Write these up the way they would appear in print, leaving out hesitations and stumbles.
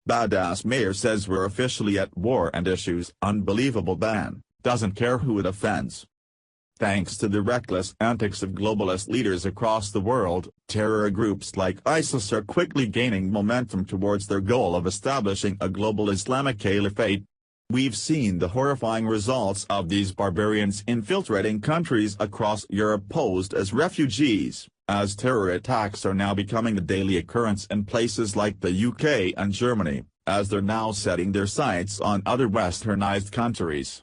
Badass mayor says we're officially at war and issues unbelievable ban, doesn't care who it offends. Thanks to the reckless antics of globalist leaders across the world, terror groups like ISIS are quickly gaining momentum towards their goal of establishing a global Islamic Caliphate. We've seen the horrifying results of these barbarians infiltrating countries across Europe posed as refugees, as terror attacks are now becoming a daily occurrence in places like the UK and Germany, as they're now setting their sights on other westernized countries.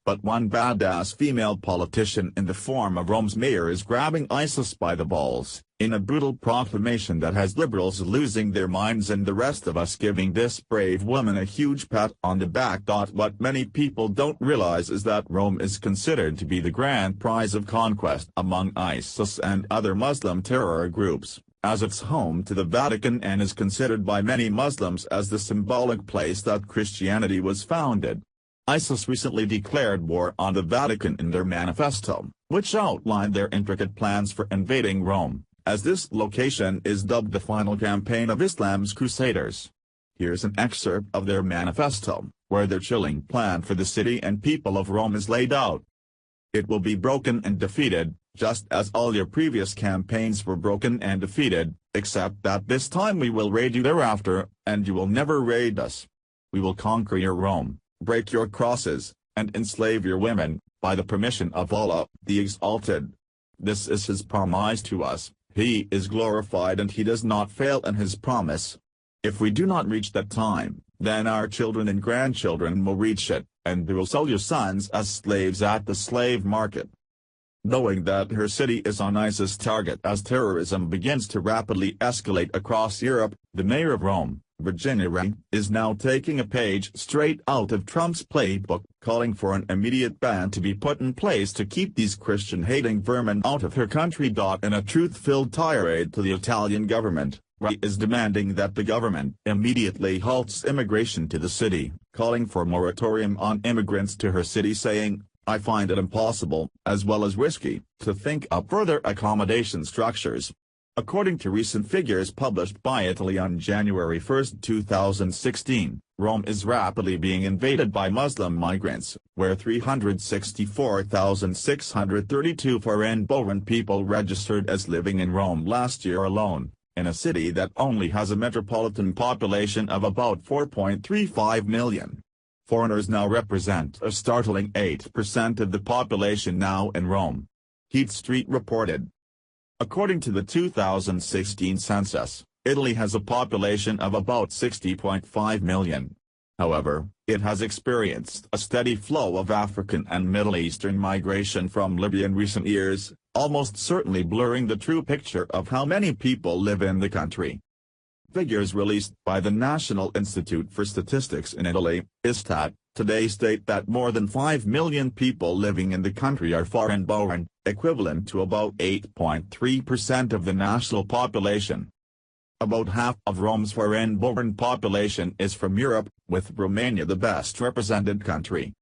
But one badass female politician in the form of Rome's mayor is grabbing ISIS by the balls, in a brutal proclamation that has liberals losing their minds and the rest of us giving this brave woman a huge pat on the back. What many people don't realize is that Rome is considered to be the grand prize of conquest among ISIS and other Muslim terror groups, as it's home to the Vatican and is considered by many Muslims as the symbolic place that Christianity was founded. ISIS recently declared war on the Vatican in their manifesto, which outlined their intricate plans for invading Rome, as this location is dubbed the final campaign of Islam's crusaders. Here's an excerpt of their manifesto, where their chilling plan for the city and people of Rome is laid out. It will be broken and defeated, just as all your previous campaigns were broken and defeated, except that this time we will raid you thereafter, and you will never raid us. We will conquer your Rome, break your crosses, and enslave your women, by the permission of Allah, the Exalted. This is His promise to us. He is glorified and He does not fail in His promise. If we do not reach that time, then our children and grandchildren will reach it, and they will sell your sons as slaves at the slave market. Knowing that her city is on ISIS' target as terrorism begins to rapidly escalate across Europe, the mayor of Rome, Virginia Ray, is now taking a page straight out of Trump's playbook, calling for an immediate ban to be put in place to keep these Christian-hating vermin out of her country. In a truth-filled tirade to the Italian government, Ray is demanding that the government immediately halts immigration to the city, calling for a moratorium on immigrants to her city, saying, "I find it impossible, as well as risky, to think up further accommodation structures." According to recent figures published by Italy on January 1, 2016, Rome is rapidly being invaded by Muslim migrants, where 364,632 foreign-born people registered as living in Rome last year alone, in a city that only has a metropolitan population of about 4.35 million. Foreigners now represent a startling 8% of the population now in Rome. Heat Street reported. According to the 2016 census, Italy has a population of about 60.5 million. However, it has experienced a steady flow of African and Middle Eastern migration from Libya in recent years, almost certainly blurring the true picture of how many people live in the country. Figures released by the National Institute for Statistics in Italy, Istat, today state that more than 5 million people living in the country are foreign-born, equivalent to about 8.3% of the national population. About half of Rome's foreign-born population is from Europe, with Romania the best represented country.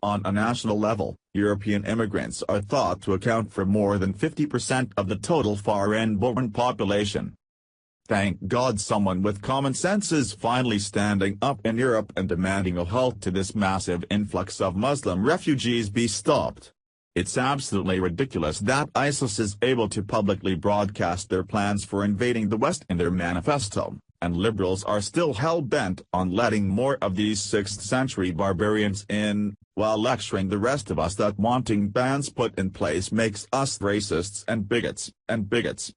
On a national level, European immigrants are thought to account for more than 50% of the total foreign-born population. Thank God someone with common sense is finally standing up in Europe and demanding a halt to this massive influx of Muslim refugees be stopped. It's absolutely ridiculous that ISIS is able to publicly broadcast their plans for invading the West in their manifesto, and liberals are still hell-bent on letting more of these 6th-century barbarians in, while lecturing the rest of us that wanting bans put in place makes us racists and bigots.